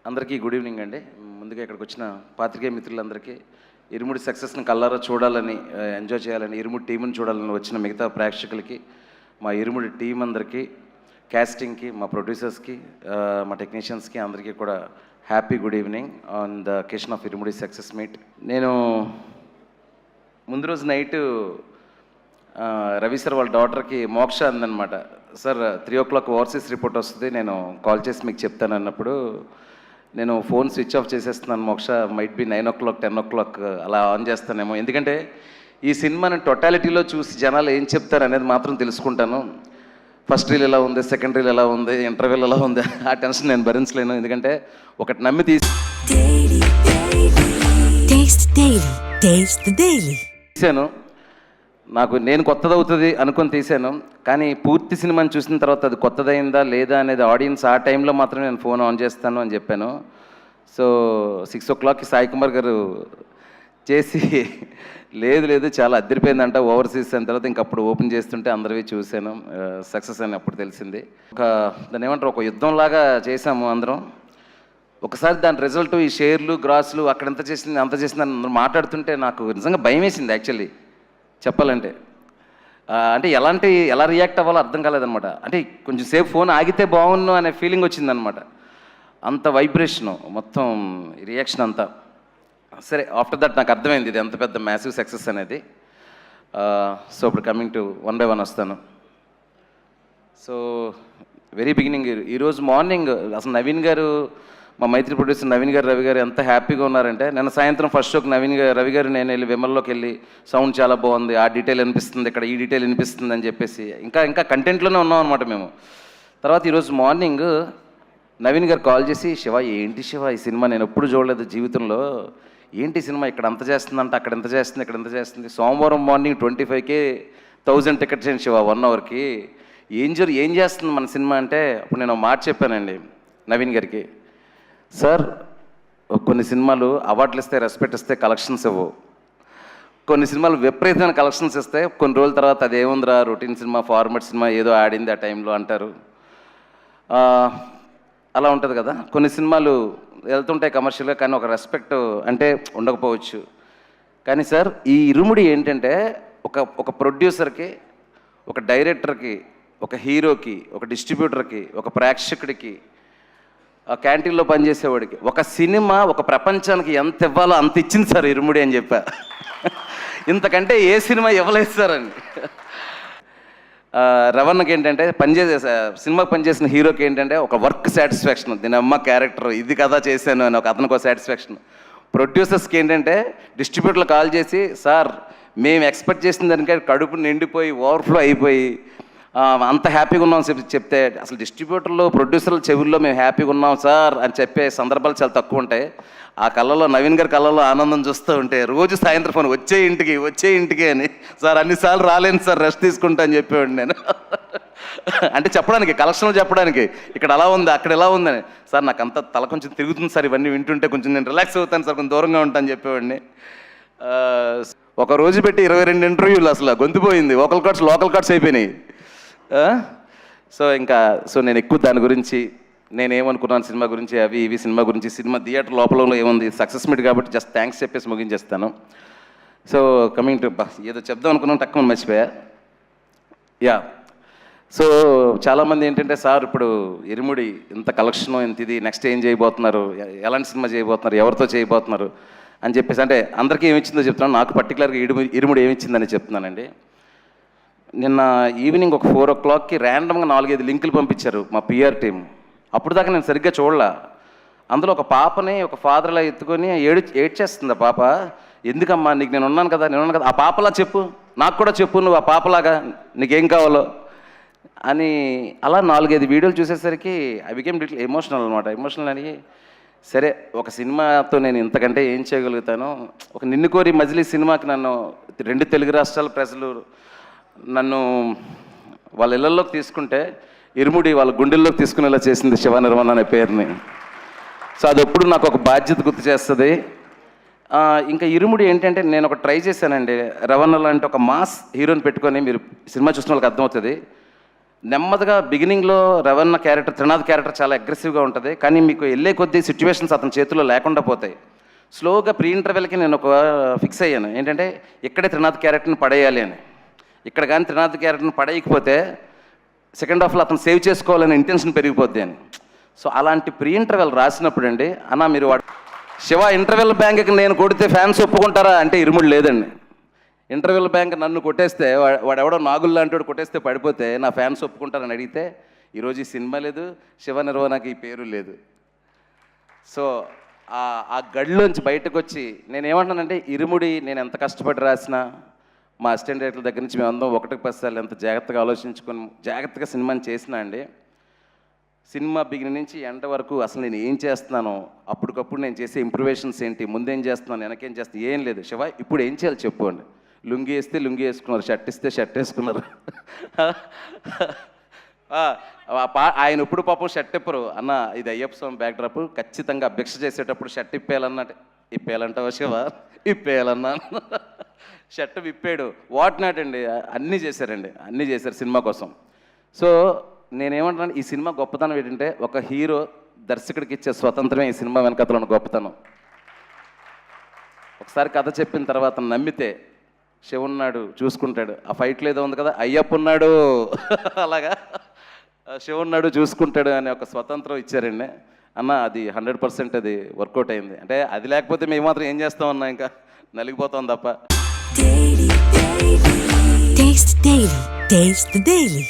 అందరికీ good evening అండి. ముందుగా ఇక్కడికి వచ్చిన పాత్రికేయ మిత్రులందరికీ ఇరుముడి సక్సెస్ని కల్లారా చూడాలని, ఎంజాయ్ చేయాలని, ఇరుముడి టీంని చూడాలని వచ్చిన మిగతా ప్రేక్షకులకి, మా ఇరుముడి టీం అందరికీ, క్యాస్టింగ్కి, మా ప్రొడ్యూసర్స్కి, మా టెక్నీషియన్స్కి అందరికీ కూడా happy good evening on the occasion of irumudi success meet. నేను ముందు రోజు నైటు రవి సార్ వాళ్ళ డాటర్కి మోక్ష అందనమాట, సార్ 3 o'clock ఓవర్సీస్ రిపోర్ట్ వస్తుంది, నేను కాల్ చేసి మీకు చెప్తాను అన్నప్పుడు నేను ఫోన్ స్విచ్ ఆఫ్ చేసేస్తున్నాను. మోక్ష మైట్ బి 9 o'clock 10 o'clock అలా ఆన్ చేస్తానేమో, ఎందుకంటే ఈ సినిమాని టోటాలిటీలో చూసి జనాలు ఏం చెప్తారు అనేది మాత్రం తెలుసుకుంటాను. ఫస్ట్ రీల్ ఎలా ఉంది, సెకండ్ రీల్ ఎలా ఉంది, ఇంటర్వ్యూల్ ఎలా ఉంది, ఆ టెన్షన్ నేను భరించలేను. ఎందుకంటే ఒకటి నమ్మి తీసాను, నాకు నేను కొత్తదవుతుంది అనుకొని తీశాను. కానీ పూర్తి సినిమాని చూసిన తర్వాత అది కొత్తదైందా లేదా అనేది ఆడియన్స్ ఆ టైంలో మాత్రం నేను ఫోన్ ఆన్ చేస్తాను అని చెప్పాను. సో 6 o'clockకి సాయి కుమార్ గారు చేసి లేదు చాలా అద్దరిపోయిందంట ఓవర్సీస్ అయిన తర్వాత ఇంకప్పుడు ఓపెన్ చేస్తుంటే అందరివి చూశాను, సక్సెస్ అని అప్పుడు తెలిసింది. దాన్ని ఏమంటారు, ఒక యుద్ధంలాగా చేశాము అందరం. ఒకసారి దాని రిజల్ట్ ఈ షేర్లు గ్రాసులు అక్కడ ఎంత చేసింది అంత చేసింది అని అందరూ మాట్లాడుతుంటే నాకు నిజంగా భయం వేసింది యాక్చువల్లీ చెప్పాలంటే. అంటే ఎలా రియాక్ట్ అవ్వాలో అర్థం కాలేదనమాట. అంటే కొంచెం సేపు ఫోన్ ఆగితే బాగుండు అనే ఫీలింగ్ వచ్చిందనమాట. అంత వైబ్రేషను మొత్తం రియాక్షన్ అంతా. సరే, ఆఫ్టర్ దట్ నాకు అర్థమైంది ఇది ఎంత పెద్ద మ్యాసివ్ సక్సెస్ అనేది. సో ఇప్పుడు కమింగ్ టు 1 by 1 వస్తాను. సో వెరీ బిగినింగ్ ఈరోజు మార్నింగ్ అసలు నవీన్ గారు, మా మైత్రి ప్రొడ్యూసర్ నవీన్ గారు, రవి గారు ఎంత హ్యాపీగా ఉన్నారంటే, నిన్న సాయంత్రం ఫస్ట్ షోకి రవి గారు నేను వెళ్ళి విమల్లోకి వెళ్ళి సౌండ్ చాలా బాగుంది, ఆ డీటెయిల్ అనిపిస్తుంది, ఇక్కడ ఈ డీటెయిల్ అనిపిస్తుంది అని చెప్పేసి ఇంకా కంటెంట్లోనే ఉన్నాం అనమాట మేము. తర్వాత ఈరోజు మార్నింగ్ నవీన్ గారు కాల్ చేసి, ఏంటి శివ ఈ సినిమా నేను ఎప్పుడు చూడలేదు జీవితంలో, ఏంటి సినిమా ఇక్కడ అంత చేస్తుందంటే అక్కడ ఎంత చేస్తుంది ఇక్కడ ఎంత చేస్తుంది, సోమవారం మార్నింగ్ 25,000 టికెట్స్ అండి శివ 1 hourకి, ఏం చేస్తుంది మన సినిమా అంటే, అప్పుడు నేను మాట చెప్పానండి నవీన్ గారికి, సార్ కొన్ని సినిమాలు అవార్డులు ఇస్తే రెస్పెక్ట్ ఇస్తే కలెక్షన్స్ ఇవ్వవు, కొన్ని సినిమాలు విపరీతమైన కలెక్షన్స్ ఇస్తే కొన్ని రోజుల తర్వాత అదేముందిరా రొటీన్ సినిమా, ఫార్మాట్ సినిమా, ఏదో ఆడింది ఆ టైంలో అంటారు. అలా ఉంటుంది కదా, కొన్ని సినిమాలు వెళ్తుంటాయి కమర్షియల్గా కానీ ఒక రెస్పెక్ట్ అంటే ఉండకపోవచ్చు. కానీ సార్ ఈ ఇరుముడి ఏంటంటే ఒక ప్రొడ్యూసర్కి, ఒక డైరెక్టర్కి, ఒక హీరోకి, ఒక డిస్ట్రిబ్యూటర్కి, ఒక ప్రేక్షకుడికి, ఆ క్యాంటీన్లో పనిచేసేవాడికి ఒక సినిమా ఒక ప్రపంచానికి ఎంత ఇవ్వాలో అంత ఇచ్చింది సార్ ఇరుముడి అని చెప్పా. ఇంతకంటే ఏ సినిమా ఇవ్వలేదు సార్ అని. రవణకి ఏంటంటే సినిమాకి పనిచేసిన హీరోకి ఏంటంటే ఒక వర్క్ సాటిస్ఫాక్షన్, దీని అమ్మ క్యారెక్టర్ ఇది కదా చేశాను అని అతనికి ఒక సాటిస్ఫాక్షన్. ప్రొడ్యూసర్స్కి ఏంటంటే డిస్ట్రిబ్యూటర్లు కాల్ చేసి, సార్ మేము ఎక్స్పెక్ట్ చేసిన దానికంటే కడుపు నిండిపోయి ఓవర్ఫ్లో అయిపోయి అంత హ్యాపీగా ఉన్నాం చెప్తే, అసలు డిస్ట్రిబ్యూటర్లు ప్రొడ్యూసర్ల చెవుల్లో మేము హ్యాపీగా ఉన్నాం సార్ అని చెప్పే సందర్భాలు చాలా తక్కువ ఉంటాయి. ఆ కళ్ళలో నవీన్ గారి కళ్ళలో ఆనందం చూస్తూ ఉంటే రోజు సాయంత్రం ఫోన్ వచ్చే ఇంటికి అని, సార్ అన్నిసార్లు రాలేను సార్ రెస్ట్ తీసుకుంటా అని చెప్పేవాడు నేను. అంటే చెప్పడానికి, కలెక్షన్లు చెప్పడానికి, ఇక్కడ అలా ఉంది అక్కడ ఎలా ఉందని, సార్ నాకు అంత తల కొంచెం తిరుగుతుంది సార్ ఇవన్నీ వింటుంటే, కొంచెం నేను రిలాక్స్ అవుతాను సార్, కొంచెం దూరంగా ఉంటాను చెప్పేవాడిని. ఒక రోజు పెట్టి 22 ఇంటర్వ్యూలు అసలు గొంతుపోయింది, లోకల్ కార్డ్స్ అయిపోయినాయి. సో నేను ఎక్కువ దాని గురించి నేనేమనుకున్నాను సినిమా గురించి, అవి ఇవి సినిమా గురించి, సినిమా థియేటర్ లోపల ఏముంది, సక్సెస్ మీట్ కాబట్టి జస్ట్ థ్యాంక్స్ చెప్పేసి ముగించేస్తాను. సో కమింగ్ టు ఏదో చెప్దాం అనుకున్నాను తక్కువ మర్చిపోయా. సో చాలామంది ఏంటంటే, సార్ ఇప్పుడు ఇరుముడి ఇంత కలెక్షన్ ఇంత ఇది, నెక్స్ట్ ఏం చేయబోతున్నారు, ఎలాంటి సినిమా చేయబోతున్నారు, ఎవరితో చేయబోతున్నారు అని చెప్పేసి, అంటే అందరికీ ఏమిచ్చిందో చెప్తున్నాను, నాకు పర్టికులర్గా ఇరుముడి ఏమిచ్చిందని చెప్తున్నానండి. నిన్న ఈవినింగ్ ఒక 4 o'clockకి ర్యాండమ్గా 4-5 లింకులు పంపించారు మా పిఆర్ టీం. అప్పుడు దాకా నేను సరిగ్గా చూడలా. అందులో ఒక పాపని ఒక ఫాదర్లా ఎత్తుకొని ఏడ్చేస్తుంది ఆ పాప. ఎందుకమ్మా, నీకు నేను ఉన్నాను కదా ఆ పాపలా చెప్పు, నాకు కూడా చెప్పు నువ్వు ఆ పాపలాగా నీకేం కావాలో అని. అలా 4-5 వీడియోలు చూసేసరికి ఐ బికేమ్ లిటిల్ ఎమోషనల్ అనమాట. ఎమోషనల్ అని, సరే ఒక సినిమాతో నేను ఇంతకంటే ఏం చేయగలుగుతాను, ఒక నిన్ను కోరి మజిలీ సినిమాకి నన్ను 2 తెలుగు రాష్ట్రాల ప్రజలు నన్ను వాళ్ళ ఇళ్లలోకి తీసుకుంటే, ఇరుముడి వాళ్ళ గుండెల్లోకి తీసుకునేలా చేసింది శివ నిర్మణ అనే పేరుని. సో అది ఎప్పుడు నాకు ఒక బాధ్యత గుర్తు చేస్తుంది. ఇంకా ఇరుముడి ఏంటంటే, నేను ఒక ట్రై చేశానండి, రవణ లాంటి ఒక మాస్ హీరోని పెట్టుకొని, మీరు సినిమా చూసిన వాళ్ళకి అర్థమవుతుంది, నెమ్మదిగా బిగినింగ్లో రవణ క్యారెక్టర్, త్రినాథ్ క్యారెక్టర్ చాలా అగ్రెసివ్గా ఉంటుంది, కానీ మీకు వెళ్ళే కొద్దీ సిచ్యువేషన్స్ అతని చేతిలో లేకుండా పోతాయి. స్లోగా ప్రీ ఇంటర్వెల్కి నేను ఒక ఫిక్స్ అయ్యాను, ఏంటంటే ఇక్కడే త్రినాథ్ క్యారెక్టర్ని పడేయాలి అని. ఇక్కడ కానీ త్రినాథ్ క్యారెక్టర్ని పడేయకపోతే సెకండ్ హాఫ్లో అతను సేవ్ చేసుకోవాలని ఇంటెన్షన్ పెరిగిపోద్ది అని. సో అలాంటి ప్రీ ఇంటర్వెల్ రాసినప్పుడు అండి, అన్న మీరు శివ ఇంటర్వెల్ బ్యాంక్కి నేను కొడితే ఫ్యాన్స్ ఒప్పుకుంటారా అంటే ఇరుముడు లేదండి. ఇంటర్వెల్ బ్యాంక్ నన్ను కొట్టేస్తే వాడెవడో నాగుల్ లాంటి వాడు కొట్టేస్తే పడిపోతే నా ఫ్యాన్స్ ఒప్పుకుంటారని అడిగితే ఈరోజు ఈ సినిమా లేదు, శివ నిర్వహణకి ఈ పేరు లేదు. సో ఆ గడిలోంచి బయటకు వచ్చి నేనేమంటానంటే, ఇరుముడి నేను ఎంత కష్టపడి రాసినా మా అసిస్టెంట్ డైరెక్టర్ దగ్గర నుంచి మేమందరం ఒకటికి 10 సార్లు ఎంత జాగ్రత్తగా ఆలోచించుకొని జాగ్రత్తగా సినిమాని చేసినా అండి, సినిమా బిగినింగ్ నుంచి ఎండ వరకు అసలు నేను ఏం చేస్తున్నానో, అప్పటికప్పుడు నేను చేసే ఇంప్రూవేషన్స్ ఏంటి, ముందేం చేస్తున్నాను, వెనకేం చేస్తాను, ఏం లేదు. శివ ఇప్పుడు ఏం చేయాలి చెప్పు అండి. లుంగి వేస్తే లుంగి వేసుకున్నారు, షర్ట్ ఇస్తే షర్ట్ వేసుకున్నారు. ఆయన ఇప్పుడు పాపం షర్ట్ ఇప్పరు అన్న, ఇది అయ్యప్ప స్వామి బ్యాక్ డ్రాప్, ఖచ్చితంగా అభ్యక్ష చేసేటప్పుడు షర్ట్ ఇప్పేయాలన్నట్టు. ఇప్పేయాలంటావా శివ? ఇప్పేయాలన్నా. షర్ట్ విప్పాడు, వాట్ నాట్ అండి, అన్నీ చేశారండి, అన్నీ చేశారు సినిమా కోసం. సో నేనేమంటున్నాను, ఈ సినిమా గొప్పతనం ఏంటంటే, ఒక హీరో దర్శకుడికి ఇచ్చే స్వతంత్రమే ఈ సినిమా వెనకతలో ఉన్న గొప్పతనం. ఒకసారి కథ చెప్పిన తర్వాత నమ్మితే శివ ఉన్నాడు చూసుకుంటాడు, ఆ ఫైట్లో ఏదో ఉంది కదా, అయ్యప్ప ఉన్నాడు అలాగా శివ ఉన్నాడు చూసుకుంటాడు అనే ఒక స్వతంత్రం ఇచ్చారండి అన్న. అది 100% అది వర్కౌట్ అయింది. అంటే అది లేకపోతే మేము మాత్రం ఏం చేస్తామన్నా, ఇంకా నలిగిపోతాం తప్ప. Taste the Daily.